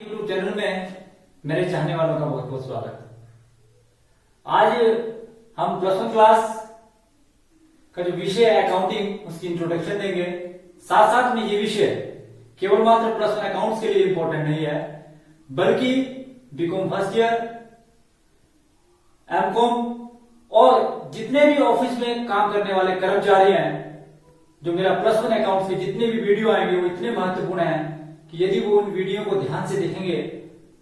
YouTube channel में मेरे चाहने वालों का बहुत बहुत स्वागत। आज हम प्लस वन क्लास का जो विषय है अकाउंटिंग, उसकी इंट्रोडक्शन देंगे। साथ साथ में ये विषय केवल मात्र प्लस वन अकाउंट्स के लिए इंपॉर्टेंट नहीं है, बल्कि बीकॉम फर्स्ट ईयर, एमकॉम और जितने भी ऑफिस में काम करने वाले कर्मचारी हैं, जो मेरा प्लस वन अकाउंट्स के जितने भी वीडियो आएंगे वो इतने महत्वपूर्ण हैं कि यदि वो उन वीडियो को ध्यान से देखेंगे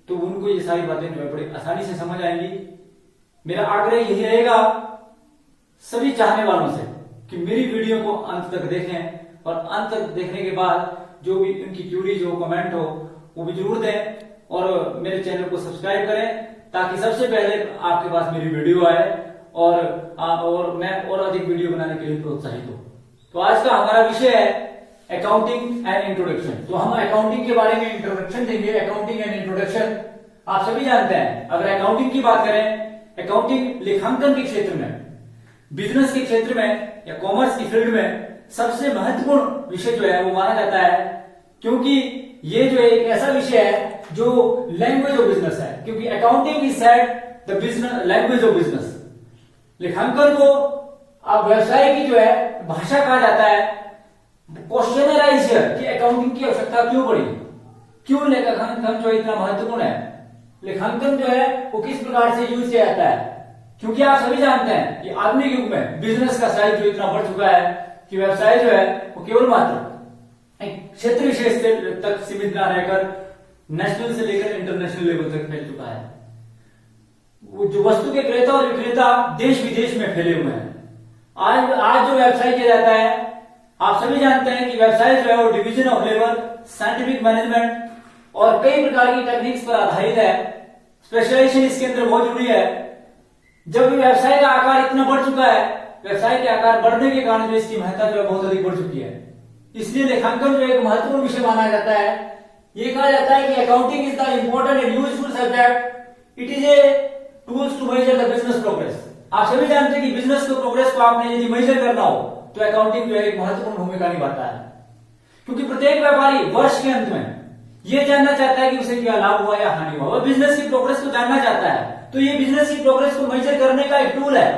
तो उनको ये सारी बातें जो है बड़ी आसानी से समझ आएंगी। मेरा आग्रह यही रहेगा सभी चाहने वालों से कि मेरी वीडियो को अंत तक देखें और अंत तक देखने के बाद जो भी उनकी क्यूरीज हो, कमेंट हो, वो भी जरूर दें और मेरे चैनल को सब्सक्राइब करें ताकि सबसे पहले आपके पास मेरी वीडियो आए और मैं और अधिक वीडियो बनाने के लिए प्रोत्साहित हूं। तो आज का हमारा विषय है अकाउंटिंग एंड इंट्रोडक्शन। तो हम अकाउंटिंग के बारे में इंट्रोडक्शन देंगे। अकाउंटिंग एंड इंट्रोडक्शन आप सभी जानते हैं। अगर अकाउंटिंग की बात करें, अकाउंटिंग लेखांकन के क्षेत्र में, बिजनेस के क्षेत्र में या कॉमर्स की फील्ड में सबसे महत्वपूर्ण विषय जो है वो माना जाता है, क्योंकि ये जो है एक ऐसा विषय है जो लैंग्वेज ऑफ बिजनेस है। क्योंकि accounting is said the business language of business. लेखांकन को आप व्यवसाय की जो है भाषा कहा जाता है। क्वेश्चन अराइज हियर कि अकाउंटिंग की आवश्यकता क्यों पड़ी, क्यों लेखांकन जो इतना महत्वपूर्ण है, लेखांकन जो है वो किस प्रकार से यूज किया जाता है। क्योंकि आप सभी जानते हैं कि आधुनिक युग में बिजनेस का साइज जो इतना बढ़ चुका है कि व्यवसाय जो है वो केवल मात्र एक क्षेत्र विशेष तक सीमित न रहकर नेशनल से लेकर इंटरनेशनल लेवल तक फैल चुका है। वो जो वस्तु के क्रेता और विक्रेता देश विदेश में फैले हुए हैं। आज जो व्यवसाय किया जाता है, आप सभी जानते हैं कि व्यवसाय जो है वो division of labour, scientific management और कई प्रकार की टेक्निक्स पर आधारित है। स्पेशलाइजेशन इसके अंदर बहुत जरूरी है। जब व्यवसाय का आकार इतना बढ़ चुका है, व्यवसाय के आकार बढ़ने के कारण जो इसकी महत्ता जो है बहुत अधिक बढ़ चुकी है, इसलिए लेखांकन जो एक महत्वपूर्ण विषय माना जाता है। ये कहा जाता है कि accounting is the important and useful subject. It is a tools to measure the business progress. आप सभी जानते हैं कि बिजनेस को प्रोग्रेस को आपने यदि मेजर करना हो तो अकाउंटिंग जो है एक महत्वपूर्ण भूमिका निभाता है। क्योंकि प्रत्येक व्यापारी वर्ष के अंत में ये जानना चाहता है कि उसे क्या लाभ हुआ या हानि हुआ, और बिजनेस की प्रोग्रेस को जानना चाहता है। तो ये बिजनेस की प्रोग्रेस को मेजर करने का एक टूल है।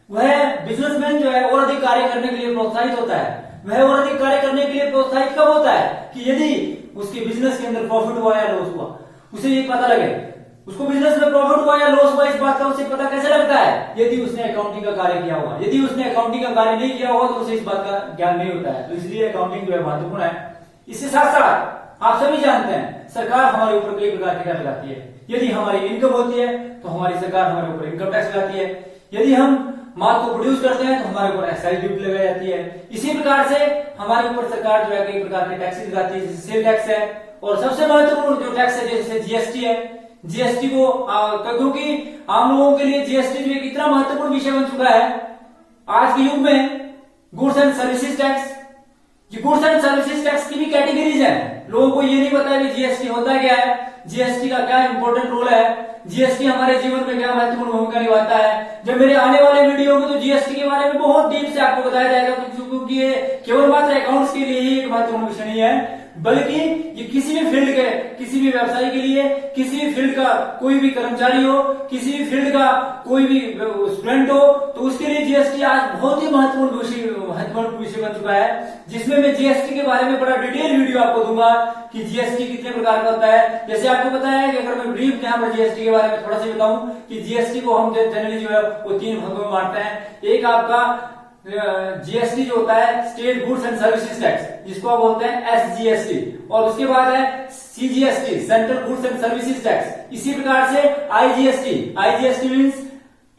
वह बिजनेसमैन जो है और अधिक कार्य करने के लिए प्रोत्साहित होता है। वह और अधिक कार्य करने के लिए प्रोत्साहित कब होता है कि यदि उसके बिजनेस के अंदर प्रॉफिट हुआ या लॉस हुआ, उसे ये पता लगे। उसको बिजनेस में प्रॉफिट हुआ या लॉस हुआ, इस बात का उसे पता कैसे लगता है? यदि उसने अकाउंटिंग का कार्य किया होगा। यदि उसने अकाउंटिंग का कार्य नहीं किया होगा तो उसे इस बात का ज्ञान नहीं होता है। तो इसलिए अकाउंटिंग जो है महत्वपूर्ण है। इसके साथ साथ आप सभी जानते हैं सरकार हमारे ऊपर कई प्रकार के कर लगाती है। यदि हमारी इनकम होती है तो हमारी सरकार हमारे ऊपर इनकम टैक्स लगाती है। यदि हम माल को प्रोड्यूस करते हैं तो हमारे ऊपर एक्साइज ड्यूटी लगाई जाती है। इसी प्रकार से हमारे ऊपर सरकार जो है कई प्रकार के टैक्सेस लगाती है, जैसे सेल टैक्स है और सबसे महत्वपूर्ण जो टैक्स है जैसे जीएसटी है। जीएसटी को क्योंकि आम लोगों के लिए जीएसटी जो एक इतना महत्वपूर्ण विषय बन चुका है आज के युग में। गुड्स एंड सर्विसेज टैक्स, ये गुड्स एंड सर्विसेज टैक्स की भी कैटेगरीज है। लोगों को ये नहीं पता है कि जीएसटी होता क्या है, जीएसटी का क्या इंपॉर्टेंट रोल है, जीएसटी हमारे जीवन में क्या महत्वपूर्ण भूमिका निभाता है। जब मेरे आने वाले वीडियो में तो जीएसटी के बारे में बहुत डीप से आपको बताया जाएगा, क्योंकि ये केवल मात्र अकाउंट्स के लिए ही एक महत्वपूर्ण विषय नहीं है, बल्कि ये किसी भी फील्ड के, किसी भी व्यवसाय के लिए, किसी भी फील्ड का कोई भी कर्मचारी हो, किसी भी फील्ड का कोई भी स्टूडेंट हो, तो उसके लिए जीएसटी आज बहुत ही महत्वपूर्ण विषय बन चुका है। जिसमें मैं जीएसटी के बारे में बड़ा डिटेल वीडियो आपको दूंगा कि जीएसटी कितने प्रकार का होता है। जैसे आपको पता है कि अगर मैं ब्रीफ यहाँ पर जीएसटी के बारे में थोड़ा सा बताऊं कि जीएसटी को हम जनरली जो है वो 3 भागों में बांटते हैं। एक आपका जीएसटी जो होता है state goods and services tax, जिसको आप बोलते हैं एसजीएसटी, और उसके बाद है CGST central goods and services tax. इसी प्रकार से IGST means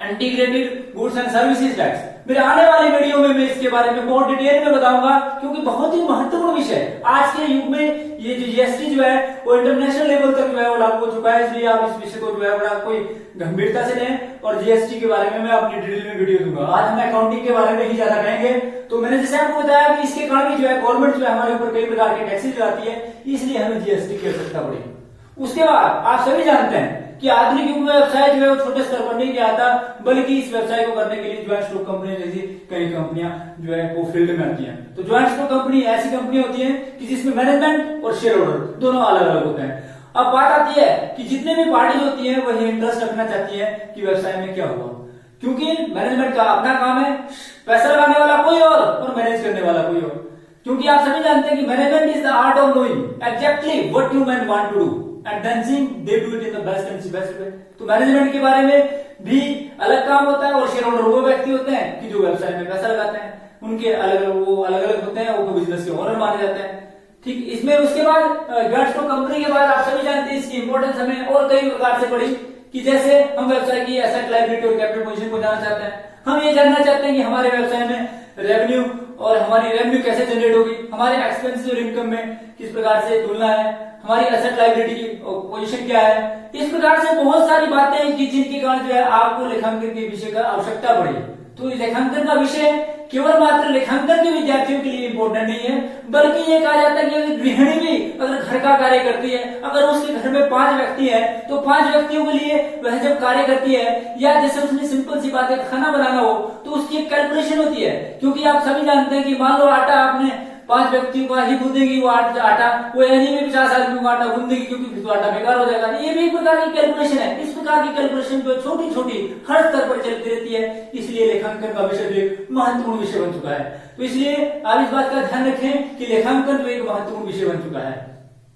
integrated goods and services tax. मेरे आने वाले वीडियो में मैं इसके बारे में बहुत डिटेल में बताऊंगा, क्योंकि बहुत ही महत्वपूर्ण विषय है। आज के युग में ये जो जीएसटी जो है वो इंटरनेशनल लेवल तक जो है वो लागू हो चुका है। इसलिए आप इस विषय को जो है बड़ा कोई गंभीरता से लें, और जीएसटी के बारे में मैं अपनी डिटेल में वीडियो दूंगा। आज हम अकाउंटिंग के बारे में ही ज्यादा कहेंगे। तो मैंने जैसे आपको बताया कि इसके कारण भी जो है गवर्नमेंट जो है हमारे ऊपर कई प्रकार के टैक्सेस लगाती है, इसलिए हमें जीएसटी की आवश्यकता पड़ी। उसके बाद आप सभी जानते हैं कि आधुनिक युग में व्यवसाय जो है वो छोटे स्तर पर नहीं किया जाता, बल्कि इस व्यवसाय को करने के लिए ज्वाइंट स्टॉक कंपनी जैसी कई कंपनियां जो है वो फील्ड में आती हैं। तो ज्वाइंट स्टॉक कंपनी ऐसी कंपनी होती है कि जिसमें मैनेजमेंट और शेयर होल्डर दोनों अलग अलग होते हैं। अब बात आती है कि जितने भी पार्टीज होती हैं वही इंटरेस्ट रखना चाहती है कि व्यवसाय में क्या हुआ, क्योंकि मैनेजमेंट का अपना काम है, पैसा लगाने वाला कोई और मैनेज करने वाला कोई और। क्योंकि आप सभी जानते हैं कि management is the art of knowing exactly what you man want to do and then seeing they do it in the best and best way. तो मैनेजमेंट के बारे में भी अलग काम होता है, और शेयर होल्डर वो व्यक्ति होते हैं कि जो व्यवसाय में पैसा लगाते हैं, उनके अलग अलग होते हैं, वो बिजनेस के ओनर माने जाते हैं। ठीक, इसमें उसके बाद गैट्सको कंपनी के बाद आप सभी जानते हैं इसकी इंपॉर्टेंस हमें और कई प्रकार से पड़ी, कि जैसे हम व्यवसाय की एसेट लायबिलिटी और कैपिटल पोजीशन को जानना चाहते हैं। हम ये जानना चाहते हैं कि हमारे व्यवसाय में रेवेन्यू और हमारी रेवेन्यू कैसे जनरेट होगी, हमारे एक्सपेंसेस और इनकम में किस प्रकार से तुलना है, हमारी एसेट लायबिलिटी की पोजीशन क्या है। इस प्रकार से बहुत सारी बातें हैं कि जिनके कारण जो है आपको लेखांकन के विषय का आवश्यकता पड़ी। तो लेखांकन का विषय केवल मात्र लेखांकन के विद्यार्थियों के लिए इम्पोर्टेंट नहीं है, बल्कि ये कहा जाता है कि अगर गृहिणी भी अगर घर का कार्य करती है, अगर उसके घर में 5 व्यक्ति है तो 5 व्यक्तियों के लिए वह जब कार्य करती है, या जैसे उसने सिंपल सी बात है खाना बनाना हो, तो उसकी एक कैलकुलेशन होती है। क्योंकि आप सभी जानते हैं कि मान लो आटा आपने 5 व्यक्तियों का ही गूंदेगी, वो आटा वो यानी में 50 आदमियों का आटा गूंदेगी, क्योंकि फिर तो आटा बेकार हो जाएगा। ये भी एक प्रकार की कैलकुलेशन है। इस प्रकार की कैलकुलेशन जो छोटी छोटी हर स्तर पर चलती रहती है, इसलिए लेखांकन का विषय जो एक महत्वपूर्ण विषय बन चुका है। तो इसलिए आप इस बात का ध्यान रखें कि लेखांकन जो एक महत्वपूर्ण विषय बन चुका है।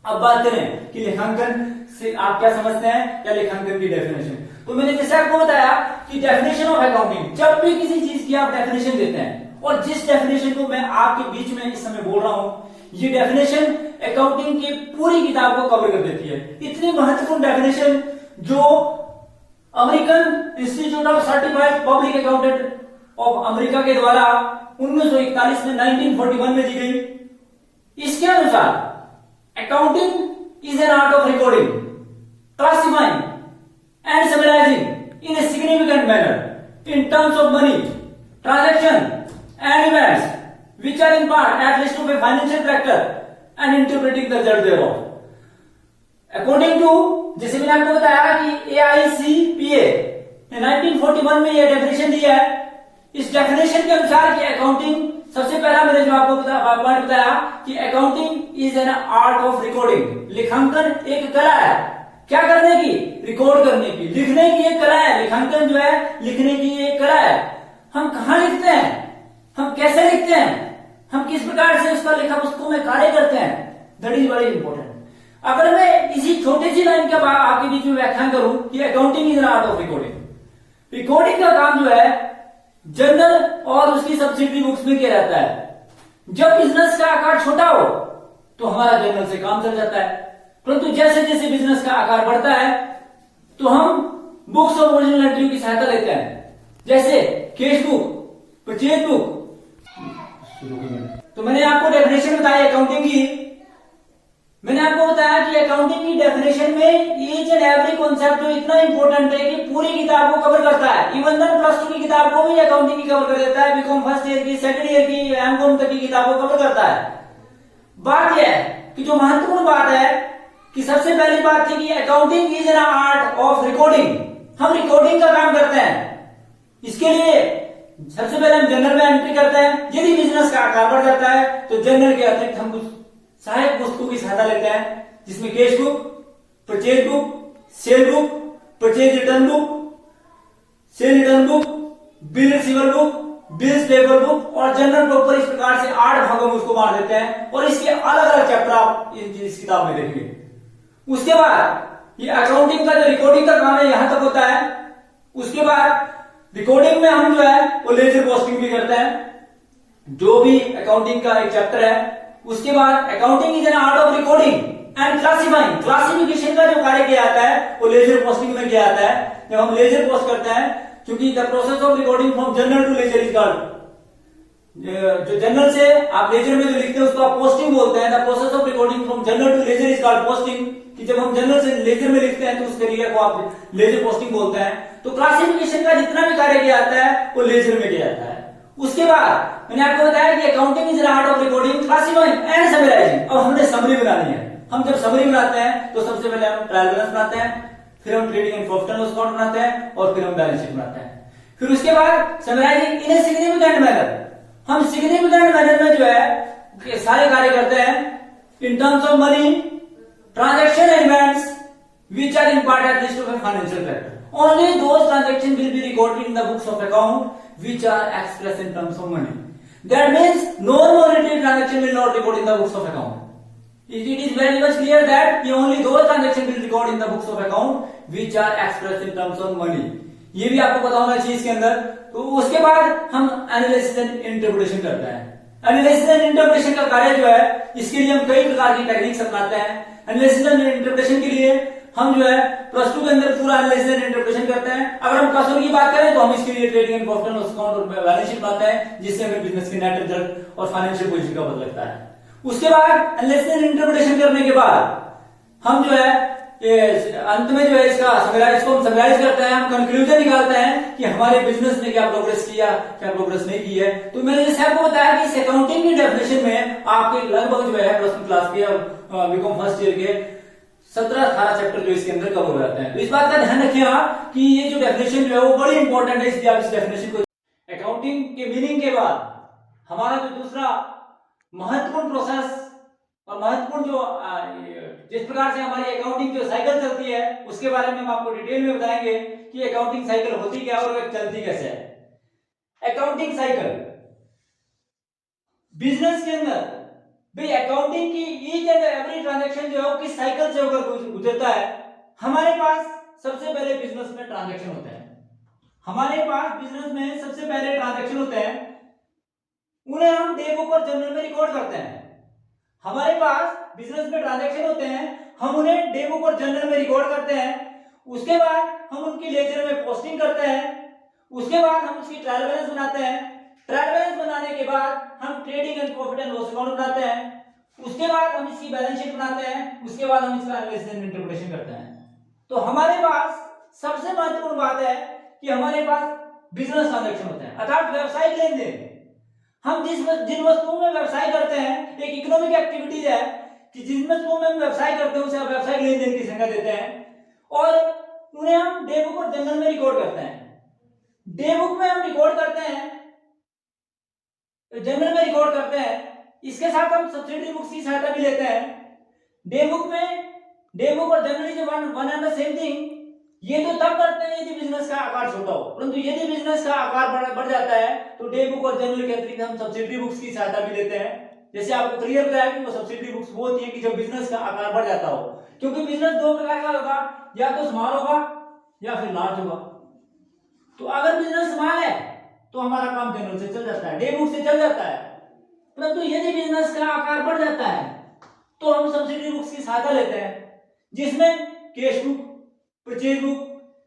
अब बात करें कि लेखांकन से आप क्या समझते हैं या लेखांकन की डेफिनेशन। तो मैंने जैसे आपको बताया कि डेफिनेशन ऑफ अकाउंटिंग, जब भी किसी चीज की आप डेफिनेशन देते हैं, और जिस डेफिनेशन को मैं आपके बीच में इस समय बोल रहा हूं, ये डेफिनेशन अकाउंटिंग की पूरी किताब को कवर कर देती है। इतनी महत्वपूर्ण डेफिनेशन जो American institute of certified public accountant of America के द्वारा 1941 में 1941 में दी गई। इसके अनुसार accounting is an art of recording, classifying and summarising in a significant manner in terms of money transaction and events which are in part at least of a financial factor and interpreting the result thereof. According to, जैसे मैंने आपको बताया कि AICPA ने 1941 में यह definition दिया है। इस डेफिनेशन के अनुसार कि अकाउंटिंग, सबसे पहला मैंने जो आपको पॉइंट बताया कि accounting is an art of recording, लेखांकन एक कला है। क्या करने की? रिकॉर्ड करने की, लिखने की एक कला है। लेखांकन जो है लिखने की एक कला है। हम कहां लिखते हैं, हम कैसे लिखते हैं, हम किस प्रकार से उसका लेखा पुस्तकों में कार्य करते हैं, दैट इज वेरी इंपॉर्टेंट। अगर मैं इसी छोटी सी लाइन के बाद आपके बीच में व्याख्यान करूं कि accounting is an art of recording. Recording का काम जो है जर्नल और उसकी सब्सिडरी बुक्स में किया जाता है। जब बिजनेस का आकार छोटा हो तो हमारा जर्नल से काम चल जाता है, परंतु जैसे जैसे बिजनेस का आकार बढ़ता है तो हम बुक्स और ओरिजिनल एंट्रियों की सहायता लेते हैं, जैसे केस बुक, परचेज बुक। तो मैंने आपको डेफिनेशन बताई अकाउंटिंग की। मैंने आपको बताया कि अकाउंटिंग की डेफिनेशन में ईच एंड एवरी कॉन्सेप्ट जो इतना इंपॉर्टेंट है कि पूरी किताब को कवर करता है। इवन देन +2 की किताब को भी अकाउंटिंग की कवर कर देता है, बीकॉम फर्स्ट ईयर की, सेकंड ईयर की, एमकॉम तक की किताब को कवर करता है। बात यह है कि जो महत्वपूर्ण बात है कि सबसे पहली बात थी कि accounting is an art of recording. हम रिकॉर्डिंग का काम करते हैं। इसके लिए सबसे पहले हम जर्नल में एंट्री करते हैं। यदि बिजनेस का आकार बढ़ जाता है तो जर्नल के अतिरिक्त हम कुछ सहायक पुस्तकों की सहायता लेते हैं, जिसमें case book, purchase book, cell book, purchase return book, cell return book, bill receiver book, bills paper book और जनरल प्रॉपर। इस प्रकार से 8 भागों में उसको बांट देते हैं और इसके अलग अलग चैप्टर आप इस किताब में देखेंगे। उसके बाद ये अकाउंटिंग का जो रिकॉर्डिंग का काम है यहां तक होता है। उसके बाद रिकॉर्डिंग में हम जो है वो लेजर पोस्टिंग भी करते हैं, जो भी अकाउंटिंग का एक चैप्टर है। उसके बाद accounting is an art of recording and classifying, classification का जो कार्य किया जाता है वो लेजर पोस्टिंग में किया जाता है। जब हम लेजर पोस्ट करते हैं, क्योंकि the process of recording from journal to ledger is called, जो जर्नल से आप लेजर में जो लिखते हैं उसको आप पोस्टिंग बोलते हैं। The process of recording from journal to ledger is called posting, कि जब हम जर्नल से लेजर में लिखते हैं तो उस तरीके को आप लेजर पोस्टिंग बोलते हैं। तो क्लासिफिकेशन का जितना भी कार्य किया जाता है वो लेजर में किया जाता है। उसके बाद मैंने आपको बताया कि accounting is an art of recording, classifying and summarising. अब हमने समरी बनानी है। हम जब समरी बनाते हैं तो सबसे पहले हम ट्रायल बैलेंस बनाते हैं, फिर हम trading and profit and loss account बनाते हैं और फिर हम बैलेंस शीट बनाते हैं। फिर उसके बाद summarising in a significant manner, हम सिग्निफिकेंट मैनर में जो है सारे कार्य करते हैं in terms of money transaction elements which are in part at least of a financial factor. Only those transactions will be recorded in the books of account which are expressed in terms of money. That means non-monetary transaction will not record in the books of account. It is very much clear that only those transactions will record in the books of account which are expressed in terms of money. ये भी आपको पता होना चाहिए इसके अंदर। तो उसके बाद हम एनालिसिस एंड इंटरप्रिटेशन करते हैं। एनालिसिस एंड इंटरप्रिटेशन का कार्य जो है, इसके लिए हम कई प्रकार की टेक्निक्स अपनाते हैं। एनालिसिस एंड इंटरप्रिटेशन के लिए हम जो है प्लस 2 के अंदर पूरा एनालिसिस एंड इंटरप्रिटेशन करते हैं। अगर हम प्लस 1 की बात करें तो हम इसके लिए trading and profit and loss account और बैलेंस शीट बनाते हैं, जिससे हमें बिजनेस की नेट रिजल्ट और फाइनेंशियल पोजीशन का पता लगता है। उसके बाद एनालिसिस एंड इंटरप्रिटेशन करने के बाद हम जो है अंत में जो है इसको हम समराइज करते हैं, हम कंक्लूजन निकालते हैं कि हमारे बिजनेस ने क्या प्रोग्रेस किया, क्या प्रोग्रेस नहीं की है। तो मैंने जैसे आपको बताया कि इस अकाउंटिंग की डेफिनेशन में आपके लगभग जो है प्लस 2 क्लास के बीकॉम फर्स्ट ईयर के 17-18 चैप्टर जो इसके अंदर कवर हो जाते हैं। तो इस बात का ध्यान रखिएगा कि ये जो डेफिनेशन जो है वो बड़ी इंपॉर्टेंट है, इसलिए आप इस डेफिनेशन को अकाउंटिंग के मीनिंग के बाद हमारा जो दूसरा महत्वपूर्ण प्रोसेस और महत्वपूर्ण जो जिस प्रकार से हमारी अकाउंटिंग जो साइकिल चलती है उसके बारे में हम आपको डिटेल में बताएंगे कि अकाउंटिंग साइकिल होती क्या और चलती कैसे है। अकाउंटिंग साइकिल बिजनेस के अंदर भाई अकाउंटिंग की ईच एंड एवरी ट्रांजैक्शन जो है वो किस साइकिल से होकर गुजरता है। हमारे पास सबसे पहले बिजनेस में ट्रांजैक्शन होते हैं, हमारे पास बिजनेस में सबसे पहले ट्रांजैक्शन होते हैं, उन्हें हम डे बुक और जर्नल में रिकॉर्ड करते हैं। हमारे पास बिजनेस में ट्रांजैक्शन होते हैं, हम उन्हें डे बुक और जर्नल में रिकॉर्ड करते हैं। उसके बाद हम उनकी लेजर में पोस्टिंग करते हैं। उसके बाद हम उसकी ट्रायल बैलेंस बनाते हैं। ट्रायल बैलेंस बनाने के बाद हम trading and profit and loss account बनाते हैं। उसके बाद हम इसकी बैलेंस शीट बनाते हैं। उसके बाद हम इसका एनालिसिस एंड इंटरप्रिटेशन करते हैं। तो हमारे पास सबसे महत्वपूर्ण बात है कि हमारे पास बिजनेस ट्रांजैक्शन होते हैं, अर्थात व्यवसायिक लेन देन। हम जिन वस्तुओं में व्यवसाय करते हैं, एक इकोनॉमिक एक्टिविटीज है कि जिन वस्तुओं में हम व्यवसाय करते हैं उसे हम व्यवसायिक लेन देन की संज्ञा देते हैं और उन्हें हम डे बुक और जर्नल में रिकॉर्ड करते हैं। डे बुक में हम रिकॉर्ड करते हैं, जर्नल में रिकॉर्ड करते हैं, इसके साथ हम सब्सिडरी बुक्स की सहायता भी लेते हैं। डे बुक और journal is one and the same thing. ये तो तब करते हैं यदि बिजनेस का आकार छोटा हो, परंतु यदि बिजनेस का आकार बढ़ जाता है तो डे बुक और जर्नल के अतिरिक्त हम सब्सिडरी बुक्स की सहायता भी लेते हैं। जैसे आपको क्लियर बताया कि वो सब्सिडरी बुक्स वो होती है कि जब बिजनेस का आकार बढ़ जाता हो, क्योंकि बिजनेस दो प्रकार का होगा, या तो स्मॉल होगा या फिर लार्ज होगा। तो अगर बिजनेस स्मॉल है तो हमारा काम जर्नल से चल जाता है, डे बुक से चल जाता है, परंतु यदि बिजनेस का आकार बढ़ जाता है तो हम सब्सिडरी बुक्स की सहायता लेते हैं, जिसमें cash book, purchase book,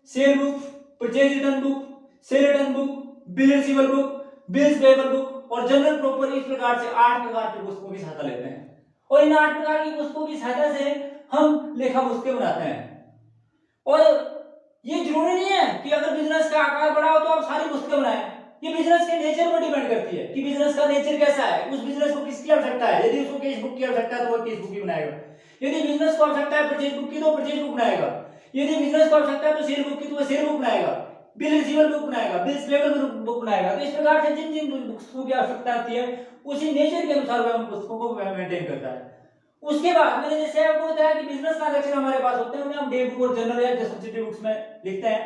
cell book, purchase return book, cell return book, bill receivable book, bills payable book और जनरल प्रॉपर, इस प्रकार से 8 प्रकार की पुस्तकों की सहायता लेते हैं। और इन 8 प्रकार की पुस्तकों की सहायता से हम लेखा पुस्तकें बनाते हैं। और ये जरूरी नहीं है कि अगर बिजनेस का आकार बढ़ा हो तो आप सारी पुस्तकें बनाएं। ये बिजनेस के नेचर पर डिपेंड करती है कि बिजनेस का नेचर कैसा है, उस बिजनेस को किसकी आवश्यकता है। यदि उसको कैश बुक की आवश्यकता है तो वो कैश बुक ही बनाएगा। यदि बिजनेस को आवश्यकता है परचेज बुक की तो परचेज बुक बनाएगा। यदि बिजनेस को आवश्यकता है तो सेल बुक की तो वो सेल बुक बनाएगा, बिल रिसीवेबल बुक बनाएगा, बिल्स पेएबल बुक बनाएगा। तो इस प्रकार से जिन जिन पुस्तकों की आवश्यकता आती है उसी नेचर के अनुसार वह उन पुस्तकों को मेंटेन करता है। उसके बाद मैंने जैसे आपको बताया कि बिजनेस ट्रांजैक्शन हमारे पास होते हैं, उन्हें हम डे बुक और जर्नल या सब्सिडरी बुक्स में लिखते हैं।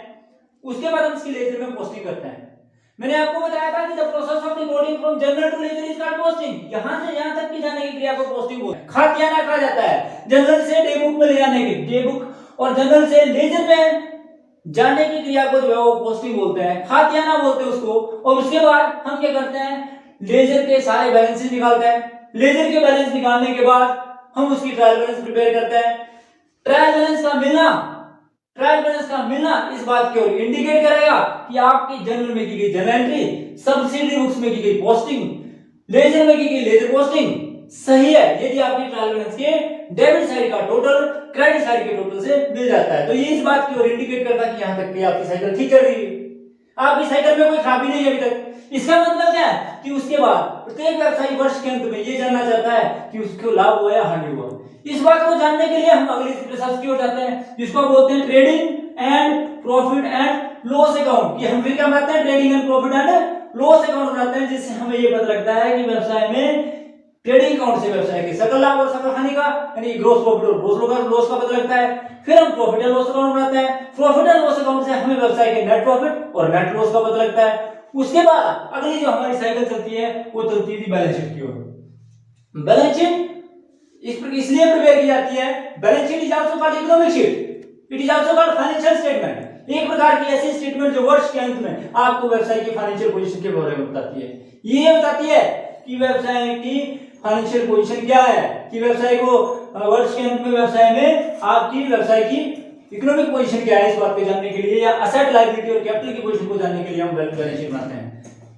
उसके बाद हम इसकी लेजर में पोस्टिंग करते हैं। मैंने आपको बताया था कि the process of recording from journal to ledger is called posting. यहां से यहां तक की जाने की क्रिया को पोस्टिंग बोलते हैं। खातियाना कहा जाता है जर्नल से डे बुक में ले जाने की, डे बुक और जर्नल से लेजर में जाने की क्रिया को जो है वो पोस्टिंग बोलते हैं, खातियाना बोलते हैं उसको। और उसके बाद हम क्या करते हैं, लेजर के सारे बैलेंसेस निकालते हैं। लेजर के बैलेंस निकालने के बाद हम उसकी ट्रायल बैलेंस प्रिपेयर करते हैं। ट्रायल बैलेंस का मिलना इस बात की ओर इंडिकेट करेगा कि आपकी जर्नल में की गई जर्नल एंट्री, सब्सिडरी बुक्स में की गई पोस्टिंग, लेजर में की गई लेजर पोस्टिंग सही है यदि आपकी ट्रायल बैलेंस के डेबिट साइड का टोटल क्रेडिट साइड के टोटल से मिल जाता है। तो ये इस बात की ओर इंडिकेट करता है कि यहां तक की आपकी साइकिल ठीक कर रही है, आपकी साइकिल में कोई खराबी नहीं है अभी तक। इसका मतलब क्या है कि उसके बाद प्रत्येक व्यवसायी वर्ष के अंत में ये जानना चाहता है कि उसको लाभ हुआ या हानि हुआ। इस बात को जानने के लिए हम अगली प्रोसेस की ओर जाते हैं, जिसको बोलते हैं trading and profit and loss account. कि हम फिर क्या बनाते हैं, trading and profit and loss account बनाते हैं, जिससे हमें ये पता लगता है कि व्यवसाय में ट्रेडिंग अकाउंट से व्यवसाय के सकल लाभ और सकल हानि का यानी ग्रॉस प्रॉफिट और ग्रॉस लॉस का पता लगता है। फिर हम प्रॉफिट एंड लॉस अकाउंट बनाते हैं। प्रॉफिट एंड लॉस अकाउंट से हमें व्यवसाय के नेट प्रॉफिट और नेट लॉस का पता लगता है। उसके बाद अगली जो हमारी साइकिल चलती है वो चलती है बैलेंस शीट की ओर। बैलेंस शीट इसलिए प्रिपेयर की जाती है, balance sheet is also called economic sheet, it is also called financial statement. एक प्रकार की ऐसी स्टेटमेंट जो वर्ष के अंत में आपको व्यवसाय की फाइनेंशियल पोजीशन के बारे में बताती है। ये बताती है कि व्यवसाय की फाइनेंशियल पोजीशन क्या है, कि व्यवसाय को वर्ष के अंत में व्यवसाय में आपकी व्यवसाय की इकोनॉमिक पोजीशन क्या है, इस बात को जानने के लिए या असेट लायबिलिटी और कैपिटल की पोजीशन को जानने के लिए हम बैलेंस शीट बनाते हैं।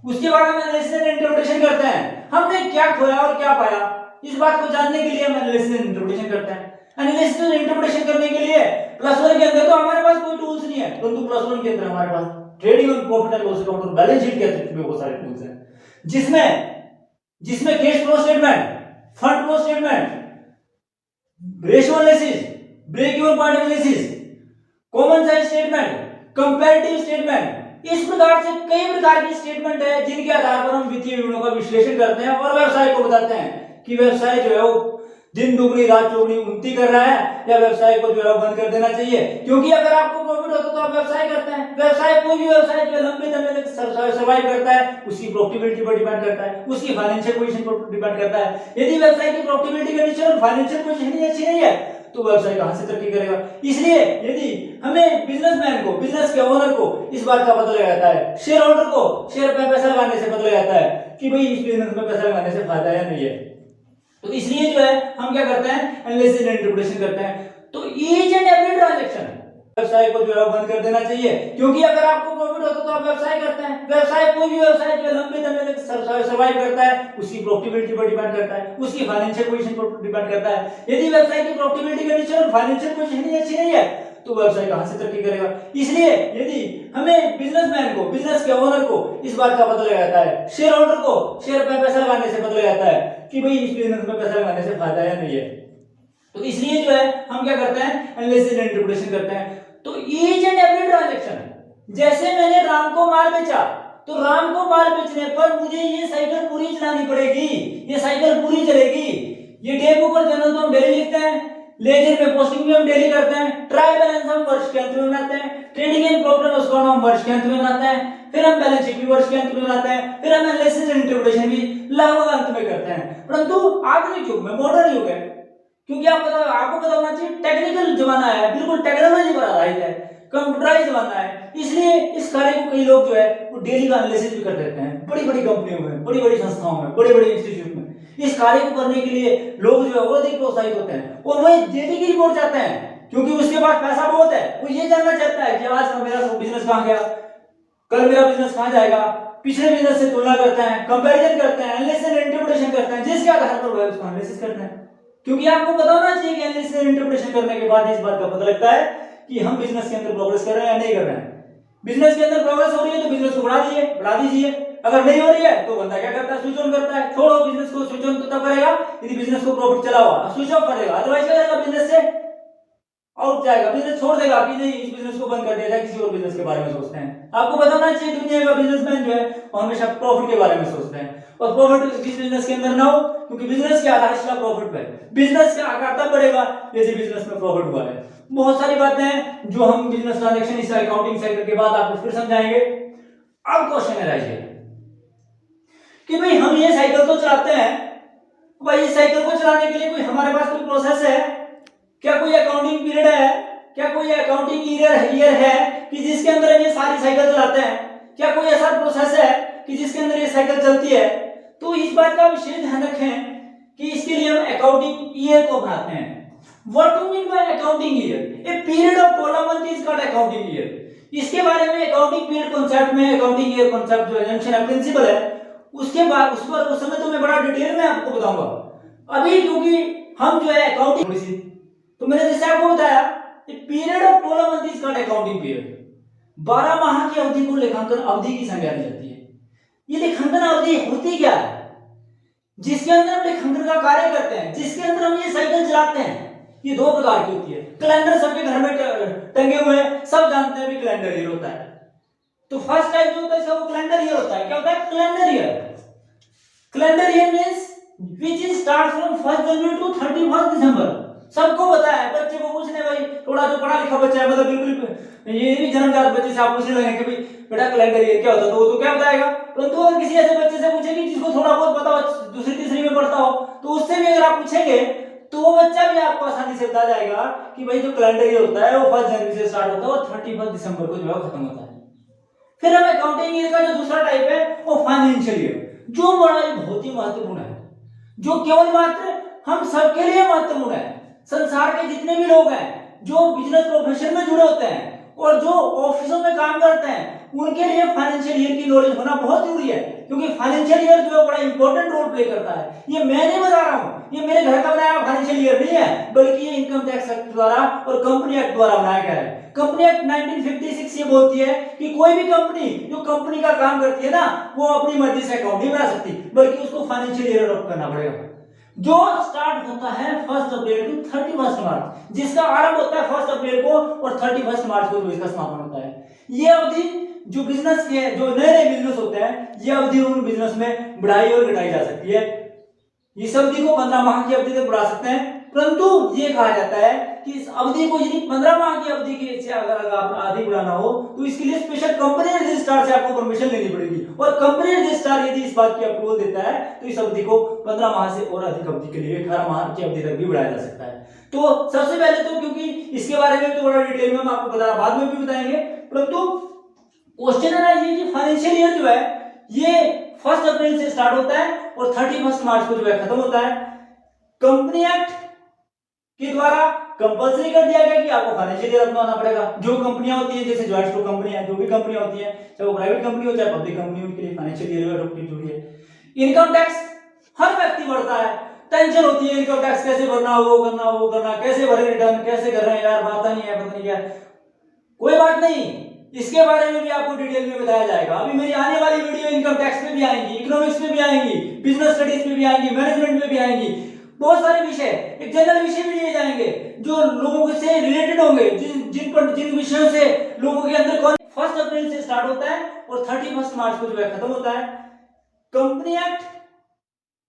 उसके बाद हम एनालिसिस एंड इंटरप्रिटेशन करते हैं, हमने क्या खोया और क्या पाया, इस बात को जानने के लिए हम एनालिसिस एंड इंटरप्रिटेशन करते हैं। एनालिसिस एंड इंटरप्रिटेशन करने के लिए प्लस वन के अंदर तो हमारे पास कोई टूल्स नहीं है, परंतु प्लस वन के अंदर हमारे पास ट्रेडिंग और प्रॉफिट एंड लॉस अकाउंट और बैलेंस शीट के अतिरिक्त भी बहुत सारे टूल्स हैं, जिसमें cash flow statement, fund flow statement, ratio analysis, break even point analysis, common size statement, comparative statement, इस प्रकार से कई प्रकार की स्टेटमेंट है जिनके आधार पर हम वित्तीय विवरणों का विश्लेषण करते हैं और व्यवसाय को बताते हैं कि व्यवसाय जो है वो दिन दुगनी रात चौगुनी उन्नति कर रहा है या व्यवसाय को जो है बंद कर देना चाहिए। क्योंकि अगर आपको प्रॉफिट होता तो आप व्यवसाय करते हैं, व्यवसाय कोई भी व्यवसाय जो लंबे समय तक सर्वाइव करता है उसकी प्रॉफिटेबिलिटी पर डिपेंड करता है, उसकी फाइनेंशियल पोजीशन पर डिपेंड करता है। यदि व्यवसाय की प्रॉफिटेबिलिटी कंडीशन और फाइनेंशियल पोजीशन ही अच्छी नहीं है तो व्यवसाय कहां से तरक्की करेगा। इसलिए यदि हमें बिजनेसमैन को, बिजनेस के ओनर को इस बात का पता लग जाता है, शेयर होल्डर को शेयर में पैसा लगाने से पता लग जाता है कि भाई इस बिजनेस में पैसा लगाने से फायदा है या नहीं है, तो इसलिए जो है हम क्या करते हैं, एनालिसिस एंड इंटरप्रिटेशन करते हैं। तो ईच एंड एवरी ट्रांजैक्शन व्यवसाय को जो है बंद कर देना चाहिए। क्योंकि अगर आपको प्रॉफिट होता तो आप व्यवसाय करते हैं, व्यवसाय कोई भी व्यवसाय जो लंबे समय तक सर्वाइव करता है उसकी प्रॉफिटेबिलिटी पर डिपेंड करता है, उसकी फाइनेंशियल पोजीशन पर डिपेंड करता है। यदि व्यवसाय की प्रॉफिटेबिलिटी कंडीशन और फाइनेंशियल पोजीशन ही अच्छी नहीं है तो व्यवसाय कहां से तरक्की करेगा। इसलिए यदि हमें बिजनेसमैन को, बिजनेस के ओनर को इस बात का पता लग जाता है, शेयर होल्डर को शेयर में पैसा लगाने से पता लग जाता है कि भाई इस बिजनेस में पैसा लगाने से फायदा है या नहीं है, तो इसलिए जो है हम क्या करते हैं, एनालिसिस एंड इंटरप्रिटेशन करते हैं। तो ईच एंड एवरी ट्रांजैक्शन, जैसे मैंने राम को माल बेचा तो राम को माल बेचने पर मुझे ये साइकिल पूरी चलानी पड़ेगी, ये साइकिल पूरी चलेगी। ये डे बुक और जर्नल तो हम डेली लिखते हैं, लेजर में पोस्टिंग भी हम डेली करते हैं, ट्रायल बैलेंस हम वर्ष के अंत में बनाते हैं, trading and profit and loss account हम वर्ष के अंत में बनाते हैं, फिर हम बैलेंस शीट भी वर्ष के अंत में बनाते हैं, फिर हम एनालिसिस एंड इंटरप्रिटेशन भी लगभग अंत में करते हैं। परंतु आधुनिक युग में, मॉडर्न युग है, क्योंकि आपको पता होना चाहिए टेक्निकल जमाना है, बिल्कुल टेक्नोलॉजी पर आधारित है, कंप्यूटराइज जमाना है, इसलिए इस कार्य को कई लोग जो है वो डेली का एनालिसिस भी कर देते हैं। बड़ी बड़ी कंपनियों में, बड़ी बड़ी संस्थाओं में, बड़े बड़े इंस्टीट्यूट में इस कार्य को करने के लिए लोग जो है वो अधिक प्रोत्साहित होते हैं और वो डेली की रिपोर्ट चाहते हैं, क्योंकि उसके पास पैसा बहुत है। वो ये जानना चाहता है कि आज का मेरा बिजनेस कहां गया, कल मेरा बिजनेस कहां जाएगा, पिछले बिजनेस से तुलना करते हैं, कंपैरिजन करते हैं, एनालिसिस एंड इंटरप्रिटेशन करते हैं, जिसके आधार पर वह उसका एनालिसिस करते हैं। क्योंकि आपको पता होना चाहिए कि एनालिसिस एंड इंटरप्रिटेशन करने के बाद इस बात का पता लगता है कि हम बिजनेस के अंदर प्रोग्रेस कर रहे हैं या नहीं कर रहे हैं। बिजनेस के अंदर प्रोग्रेस हो रही है तो बिजनेस को बढ़ा दीजिए, अगर नहीं हो रही है तो बंदा क्या करता है, स्विच ऑन करता है। छोड़ो बिजनेस को, स्विच ऑन तो तब करेगा यदि बिजनेस को प्रॉफिट चला हुआ, स्विच ऑफ करेगा, अदरवाइज क्या करेगा, बिजनेस से आउट जाएगा, बिजनेस छोड़ देगा कि नहीं इस बिजनेस को बंद कर दिया जाए, किसी और बिजनेस के बारे में सोचते हैं। आपको बताना चाहिए दुनिया का बिजनेसमैन जो है वो हमेशा प्रॉफिट के बारे में सोचते हैं और प्रॉफिट किस बिजनेस के अंदर ना हो, क्योंकि बिजनेस की आधारशिला प्रॉफिट पे, बिजनेस का आकार तब बढ़ेगा यदि बिजनेस में प्रॉफिट हुआ है। बहुत सारी बातें हैं जो हम बिजनेस ट्रांजैक्शन इस अकाउंटिंग साइकिल के बाद आपको फिर समझाएंगे। अब क्वेश्चन है कि भाई हम ये साइकिल तो चलाते हैं, भाई इस साइकिल को चलाने के लिए कोई हमारे पास कोई प्रोसेस है क्या, कोई अकाउंटिंग पीरियड है क्या, कोई अकाउंटिंग ईयर है कि जिसके अंदर हम ये सारी साइकिल चलाते हैं, क्या कोई ऐसा प्रोसेस है कि जिसके अंदर ये साइकिल चलती है। तो इस बात का विशेष ध्यान रखें कि इसके लिए हम अकाउंटिंग ईयर को बनाते हैं। What do you mean by accounting year? A period of 12 month is called accounting year. इसके बारे में अकाउंटिंग पीरियड कॉन्सेप्ट में, अकाउंटिंग ईयर कॉन्सेप्ट जो एजम्पशन है, प्रिंसिपल है, उसके बाद उस समय तो मैं बड़ा डिटेल में आपको बताऊंगा। अभी क्योंकि हम जो है अकाउंटिंग, तो मैंने जैसे आपको बताया period of 12 month is called accounting period. 12 माह की अवधि को लेखांकन अवधि की संज्ञा दी जाती है। ये लेखांकन अवधि होती क्या है, जिसके अंदर हम लेखांकन का कार्य करते हैं, जिसके अंदर हम ये साइकिल चलाते हैं। ये दो प्रकार की होती है। कैलेंडर सबके घर में टंगे हुए हैं, सब जानते हैं भी कैलेंडर ईयर होता है। तो फर्स्ट टाइप जो होता है वो कैलेंडर ईयर होता है। क्या होता है calendar year? Calendar year means which is start from 1st January to 31st December। सबको पता है, बच्चे को पूछने भाई, थोड़ा जो पढ़ा लिखा बच्चा है, मतलब बिल्कुल ये भी जन्मजात बच्चे से आप पूछने लगे कि भाई बेटा कैलेंडर ईयर क्या होता है, तो वो तो क्या बताएगा। परंतु अगर किसी ऐसे बच्चे से पूछेंगे जिसको थोड़ा बहुत पता हो, दूसरी तीसरी में पढ़ता हो, तो उससे भी अगर आप पूछेंगे तो वो बच्चा भी आपको आसानी से बता जाएगा कि भाई जो कैलेंडर ईयर होता है वो 1 जनवरी से स्टार्ट होता है और 31 दिसंबर को जो है खत्म होता है। फिर हम अकाउंटिंग ईयर का जो दूसरा टाइप है वो फाइनेंशियल ईयर, जो बड़ा ही बहुत ही महत्वपूर्ण है, जो केवल मात्र हम सबके लिए महत्वपूर्ण है। संसार के जितने भी लोग हैं जो बिजनेस प्रोफेशन में जुड़े होते हैं और जो ऑफिसों में काम करते हैं, उनके लिए फाइनेंशियल ईयर की नॉलेज होना बहुत जरूरी है, क्योंकि फाइनेंशियल ईयर जो है बड़ा इंपॉर्टेंट रोल प्ले करता है। ये मैं नहीं बता रहा हूं, ये मेरे घर का बनाया फाइनेंशियल ईयर नहीं है, बल्कि ये इनकम टैक्स एक्ट द्वारा और कंपनी एक्ट द्वारा बनाया गया है। कंपनी एक्ट 1956 ये बोलती है कि कोई भी कंपनी जो कंपनी का काम करती है ना, वो अपनी मर्जी से अकाउंट नहीं बना सकती, बल्कि उसको फाइनेंशियल ईयर अडॉप्ट करना पड़ेगा, जो स्टार्ट होता है 1 अप्रैल टू 31 मार्च, जिसका आरंभ होता है 1 अप्रैल को और 31 मार्च को जो इसका समापन होता है। ये अवधि जो बिजनेस के जो नए नए बिजनेस होते हैं, ये अवधि उन बिजनेस में बढ़ाई और घटाई जा सकती है। इस अवधि को 15 माह की अवधि तक बढ़ा सकते हैं, परंतु ये कहा जाता है कि इस अवधि को यदि 15 माह की अवधि के से अगर आप अधिक बढ़ाना हो तो इसके लिए स्पेशल कंपनी रजिस्ट्रार से आपको परमिशन लेनी पड़ेगी, और कंपनी रजिस्ट्रार यदि इस बात की अप्रूवल देता है तो इस अवधि को 15 माह से और अधिक अवधि के लिए 18 माह की अवधि तक भी बढ़ाया जा सकता है। तो सबसे पहले तो, क्योंकि इसके बारे में तो बड़ा डिटेल में हम आपको बता बाद में भी बताएंगे, परंतु क्वेश्चन है ये फाइनेंशियल ईयर जो है ये 1 अप्रैल से स्टार्ट होता है और 31 मार्च को जो है खत्म होता है। कंपनी एक्ट के द्वारा कंपलसरी कर दिया गया कि आपको फाइनेंशियल ईयर अपनाना पड़ेगा। जो कंपनियां होती हैं, जैसे जॉइंट स्टॉक कंपनी है, जो भी कंपनियां होती हैं, चाहे वो प्राइवेट कंपनी हो चाहे पब्लिक कंपनी हो, उनके लिए फाइनेंशियल ईयर अडॉप्ट जरूरी है। इनकम टैक्स हर व्यक्ति भरता है, टेंशन होती है इनकम टैक्स कैसे भरना, वो करना, कैसे भरे रिटर्न, कैसे कर रहे हैं यार, पता नहीं है, पता नहीं क्या। कोई बात नहीं, इसके बारे में भी आपको डिटेल में बताया जाएगा। अभी मेरी आने वाली वीडियो इनकम टैक्स में भी आएंगी, इकोनॉमिक्स में भी आएंगी, बिजनेस स्टडीज में भी आएंगी, मैनेजमेंट में भी आएंगी, बहुत सारे विषय, एक जनरल विषय भी लिए जाएंगे जो लोगों से रिलेटेड होंगे, जिन विषयों से लोगों के अंदर 1 अप्रैल से स्टार्ट होता है और 31 मार्च को जो है खत्म होता है। कंपनी एक्ट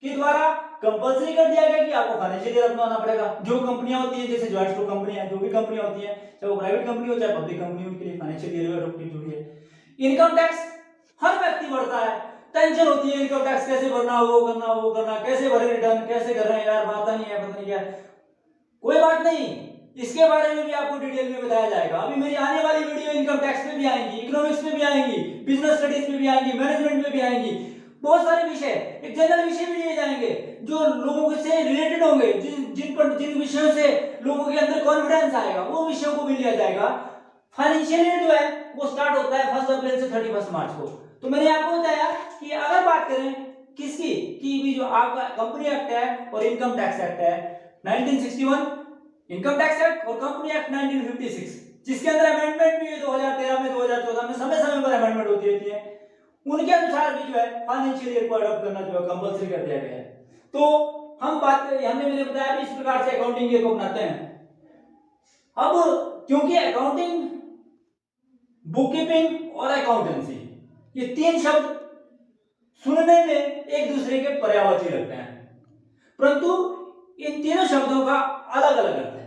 के द्वारा कंपलसरी कर दिया गया कि आपको फाइनेंशियल ईयर अपनाना पड़ेगा। जो कंपनियां होती हैं, जैसे जॉइंट स्टॉक कंपनी है, जो भी कंपनियां होती हैं, चाहे वो प्राइवेट कंपनी हो चाहे पब्लिक कंपनी हो, उनके लिए फाइनेंशियल ईयर अडॉप्ट जरूरी है। इनकम टैक्स हर व्यक्ति भरता है, टेंशन होती है इनकम टैक्स कैसे भरना, वो करना, कैसे भरे रिटर्न, कैसे कर रहे हैं यार, पता नहीं है, पता नहीं क्या। कोई बात नहीं, इसके बारे में भी आपको डिटेल में बताया जाएगा। अभी मेरी आने वाली वीडियो इनकम टैक्स में भी आएंगी, इकोनॉमिक्स में भी आएंगी, बिजनेस स्टडीज में भी आएंगी, मैनेजमेंट में भी आएंगी, बहुत सारे विषय, एक जनरल विषय भी लिए जाएंगे जो लोगों से रिलेटेड होंगे, जिन विषयों से लोगों के अंदर कॉन्फिडेंस आएगा, वो विषयों को भी लिया जाएगा। फाइनेंशियल ईयर जो है वो स्टार्ट होता है 1 अप्रैल से 31 मार्च को। तो मैंने आपको बताया कि अगर बात करें किसकी, कि भी जो आपका कंपनी एक्ट है और इनकम टैक्स एक्ट है 1961, इनकम टैक्स एक्ट और कंपनी एक्ट 1956, जिसके अंदर अमेंडमेंट भी 2013 में 2014 में समय समय पर अमेंडमेंट होती रहती है, उनके अनुसार भी जो है फाइनेंशियल ईयर को अडॉप्ट करना जो है कंपलसरी कर दिया गया है। तो हम बात हमने मैंने बताया इस प्रकार से अकाउंटिंग ईयर को बनाते हैं। अब क्योंकि अकाउंटिंग, बुक कीपिंग और अकाउंटेंसी ये तीन शब्द सुनने में एक दूसरे के पर्यायवाची लगते हैं, परंतु इन तीनों शब्दों का अलग अलग अर्थ है।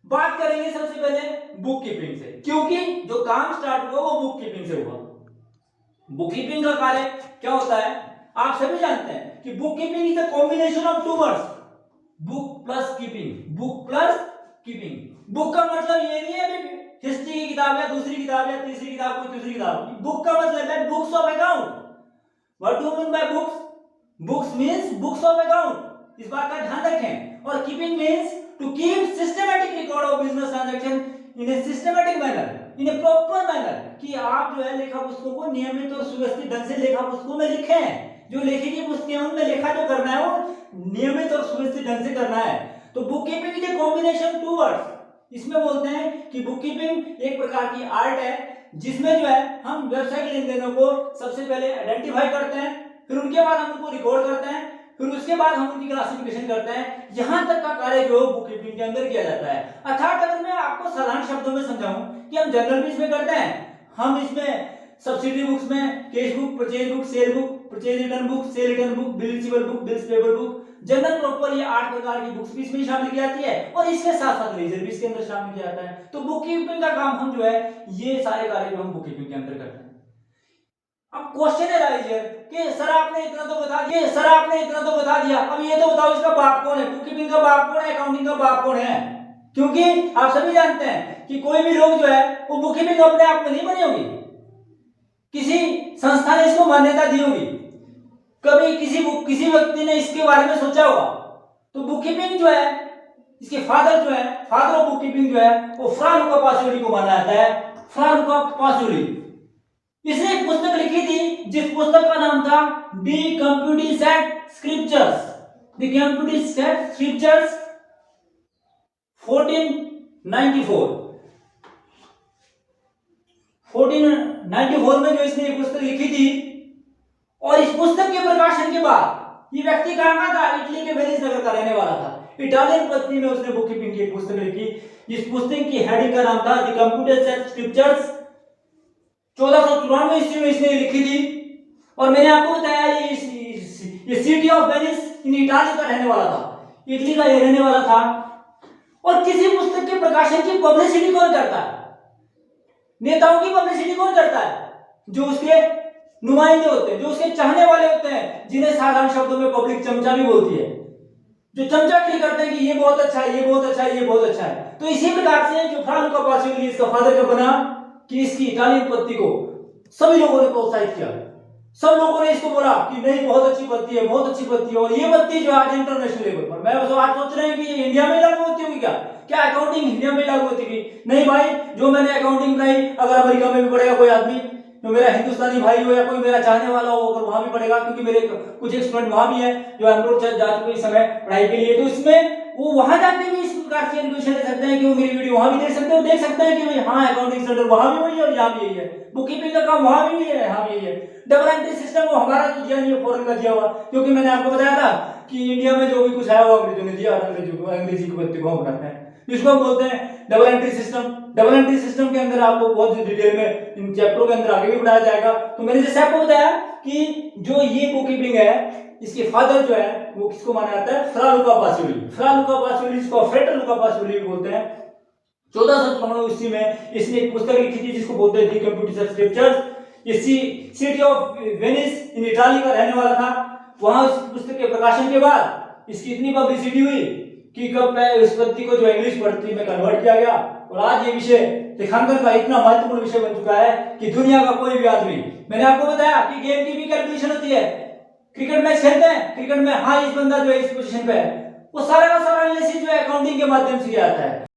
बात करेंगे सबसे पहले बुक कीपिंग से, क्योंकि जो काम स्टार्ट हुआ वो बुक कीपिंग से हुआ। बुक कीपिंग का कार्य क्या होता है, आप सभी जानते हैं कि book keeping is a combination of two words, book plus keeping, book plus keeping. Book का मतलब ये नहीं है हिस्ट्री की किताब या दूसरी किताब या तीसरी किताब कोई दूसरी किताब। बुक का मतलब है books of account. What do mean by books? Books means books of account, इस बात का ध्यान रखें। और keeping means to keep systematic record of business transaction in a systematic manner, in a proper manner, कि आप जो है लेखा पुस्तकों को नियमित और सुव्यवस्थित ढंग से लेखा पुस्तकों में लिखें। जो लेखी की पुस्तकें उनमें लेखा जो करना है वो नियमित और सुव्यवस्थित ढंग से करना है। तो book keeping is a combination two words. इसमें बोलते हैं कि बुक कीपिंग एक प्रकार की आर्ट है जिसमें जो है हम व्यवसायिक लेन देनों को सबसे पहले आइडेंटिफाई करते हैं, फिर उनके बाद हम उनको रिकॉर्ड करते हैं, फिर उसके बाद हम उनकी क्लासिफिकेशन करते हैं। यहां तक का कार्य जो बुक कीपिंग के अंदर किया जाता है। अर्थात अगर मैं आपको साधारण शब्दों में समझाऊं कि हम जनरल भी इसमें करते हैं, हम इसमें सब्सिडी बुक्स में cash book, purchase book, cell book purchase return book, cell return book, bill receivable book, bills payable book, general proper, ये 8 प्रकार की बुक्स भी इसमें शामिल की जाती है और इसके साथ साथ लेजर भी इसके अंदर शामिल किया जाता है। तो बुक कीपिंग का काम हम जो है ये सारे कार्य जो हम बुक कीपिंग के अंदर करते हैं। अब क्वेश्चन है राइजर कि सर आपने इतना तो बता दिया, अब ये तो बताओ इसका बाप कौन है, बुक कीपिंग का बाप कौन है, अकाउंटिंग का बाप कौन है? क्योंकि आप सभी जानते हैं कि कोई भी लोग जो है वो बुक कीपिंग अपने आप में नहीं बनी होगी, किसी संस्था ने इसको मान्यता दी होगी, कभी किसी व्यक्ति ने इसके बारे में सोचा होगा। तो बुक कीपिंग जो है, इसके फादर जो है, फादर ऑफ बुक कीपिंग जो है वो फ्रा लुका पासियोली को माना जाता है। फ्रा लुका पासियोली, इसने एक पुस्तक लिखी थी जिस पुस्तक का नाम था डी कंप्यूटिसेट स्क्रिप्चर्स, द कंप्यूटिसेट स्क्रिप्चर्स 1494 में जो इसने एक पुस्तक लिखी थी। और इस पुस्तक के प्रकाशन के बाद ये व्यक्ति कहाँ का था, इटली के वेनिस नगर का रहने वाला था। इटालियन पत्नी में उसने बुक कीपिंग की एक पुस्तक लिखी, इस पुस्तक की हेडिंग का नाम था द कंप्यूटिसेट स्क्रिप्चर्स। 1494 ईस्वी में इसने लिखी थी। और मैंने आपको बताया ये city of Venice in Italy का रहने वाला था, इटली का ये रहने वाला था। और किसी पुस्तक के प्रकाशन की पब्लिसिटी कौन करता है? नेताओं की पब्लिसिटी कौन करता है? जो उसके नुमाइंदे होते हैं, जो उसके चाहने वाले होते हैं, जिन्हें साधारण शब्दों में पब्लिक चमचा भी बोलती है, जो चमचागिरी करते हैं कि ये बहुत अच्छा है, ये बहुत अच्छा है, ये बहुत अच्छा है। तो इसी प्रकार से जो फ्रा लुका पासियोली इसका फादर का बना कि इसकी इटालियन पत्ती को सभी लोगों ने प्रोत्साहित किया, सब लोगों ने इसको बोला कि नहीं बहुत अच्छी पत्ती है, बहुत अच्छी पत्ती है। और ये पत्ती जो आज इंटरनेशनल लेवल पर, मैं बस आज सोच रहे हैं कि ये इंडिया में लागू होती होगी क्या अकाउंटिंग इंडिया में लागू होती होगी? नहीं भाई, जो मैंने अकाउंटिंग बनाई अगर अमेरिका में भी पढ़ेगा कोई आदमी, तो मेरा हिंदुस्तानी भाई हो या कोई मेरा चाहने वाला हो अगर वहां भी पढ़ेगा, क्योंकि मेरे कुछ एक स्टूडेंट वहां भी है जो एमरोड जा चुके इस समय पढ़ाई के लिए, तो इसमें वो वहां जाके भी इस प्रकार से एजुकेशन ले सकते हैं कि वो मेरी वीडियो वहां भी देख सकते हैं और देख सकते हैं कि भाई हाँ अकाउंटिंग स्टैंडर्ड वहां भी वही है और यहाँ भी यही है, बुक कीपिंग का काम वहां भी है, यहाँ भी यही है। डबल एंट्री सिस्टम वो हमारा तो दिया नहीं, फॉरेन का दिया हुआ, क्योंकि मैंने आपको बताया था कि इंडिया में जो भी कुछ आया वो अंग्रेजों ने दिया, अंग्रेजी की पत्ती को हम बनाते हैं, इसको हम बोलते हैं double entry system. Double entry system के अंदर आपको बहुत डिटेल में इन चैप्टरों के अंदर आगे भी पढ़ाया जाएगा। तो मैंने जैसे आपको बताया कि जो ये बुक कीपिंग है इसके फादर जो है वो किसको माना जाता है? फ्रा लुका पासियोली। फ्रा लुका पासियोली, इसको फ्रेटर लुका पासियोली भी बोलते हैं। 1494 ईस्वी में इसने एक पुस्तक लिखी थी जिसको बोलते हैं दी कंप्यूटिसेट स्क्रिप्चर्स। ये city of Venice in Italy का रहने वाला था। वहां इस पुस्तक के प्रकाशन के बाद इसकी इतनी पब्लिसिटी हुई कि कब इस पत्ती को जो इंग्लिश पत्ती में कन्वर्ट किया गया और आज ये विषय लेखांकन का इतना महत्वपूर्ण विषय बन चुका है कि दुनिया का कोई भी आदमी, मैंने आपको बताया कि गेम की भी कैलकुलेशन होती है, क्रिकेट मैच खेलते हैं, क्रिकेट में हाँ इस बंदा जो है इस पोजीशन पे है, वो सारा का सारा एनालिसिस जो है अकाउंटिंग के माध्यम से किया जाता है।